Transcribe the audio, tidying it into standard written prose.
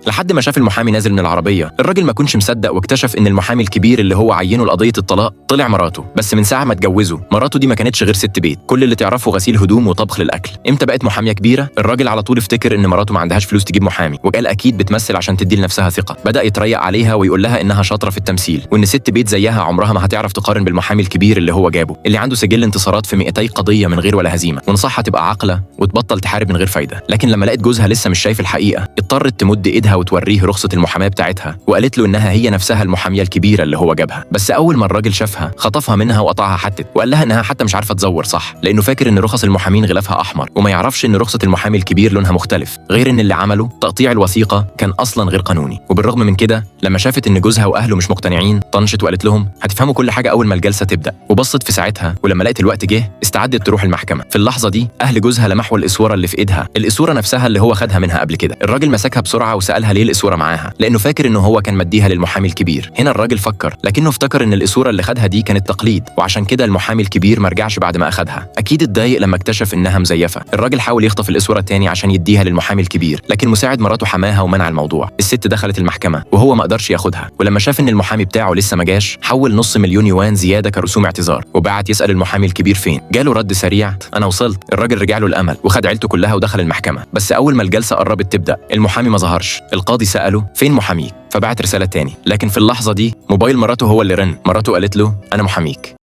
لحد ما شاف المحامي نازل من العربيه. الراجل ما كنش مصدق واكتشف ان المحامي الكبير اللي هو عينه لقضيه الطلاق طلع مراته. بس من ساعه ما اتجوزوا مراته دي ما كانتش غير ست بيت، كل اللي تعرفه غسيل هدوم وطبخ للاكل. امتى بقت محاميه كبيره؟ الراجل على طول افتكر ان مراته ما عندهاش فلوس تجيب محامي، وقال اكيد بتمثل عشان تدي لنفسها ثقه. بدا يتريق عليها ويقول لها انها شاطره في التمثيل، وان ست بيت زيها عمرها ما هتعرف تقارن بالمحامي الكبير اللي هو جابه، اللي عنده سجل انتصارات في 200 قضيه من غير ولا هزيمه. ونصحها تبقى عاقله وتبطل تحارب من غير فايده. لكن لما لقت جوزها لسه مش شايف الحقيقه، اضطرت تمد ايدها وتوريه رخصه المحاماه بتاعتها، وقالت له انها هي نفسها المحاميه الكبيره اللي هو جابها. بس اول ما الراجل شافها خطفها منها وقطعها حتت، وقال لها انها حتى مش عارفه تزور صح، لانه فاكر ان رخص المحامين غلافها احمر، وما يعرفش ان رخصه المحامي الكبير لونها مختلف. غير ان اللي عمله تقطيع الوثيقه كان اصلا غير قانوني. وبالرغم من كده لما شافت ان جوزها واهله مش مقتنعين طنشت وقالت لهم هتفهموا كل حاجه اول ما الجلسه تبدا. وبصت في ساعتها، ولما لقت الوقت جه استعدت تروح المحكمه. في اللحظه دي اهل جوزها لمحوا الاسوره اللي في ايدها، الاسوره نفسها اللي هو خدها منها قبل كده. الراجل مسكها بسرعه وسالها ليه الاسوره معاها، لانه فاكر انه هو كان مديها للمحامي الكبير. هنا الراجل فكر، لكنه افتكر ان الاسوره اللي خدها دي كانت تقليد، وعشان كده المحامي الكبير ما رجعش بعد ما اخدها. اكيد اتضايق لما اكتشف انها مزيفه. الراجل حاول يخطف الاسوره تاني عشان يديها للمحامي الكبير، لكن مساعد مراته حماها ومنع الموضوع. الست دخلت المحكمه وهو ما قدرش ياخدها، ولما شاف ان المحامي بتاعه لسه ما جاش حول نص مليون يوان زياده كرسوم اعتذار، وبعت يسال المحامي الكبير فين. جاله رد سريع، انا وصلت. الراجل رجع له الامل وخد عيلته كلها ودخل المحكمه. بس اول ما الجلسه قربت تبدا المحامي ما ظهرش. القاضي ساله فين محاميك، فبعت رساله تاني. لكن في اللحظه دي موبايل مراته هو اللي رن. مراته قالت له انا محاميك.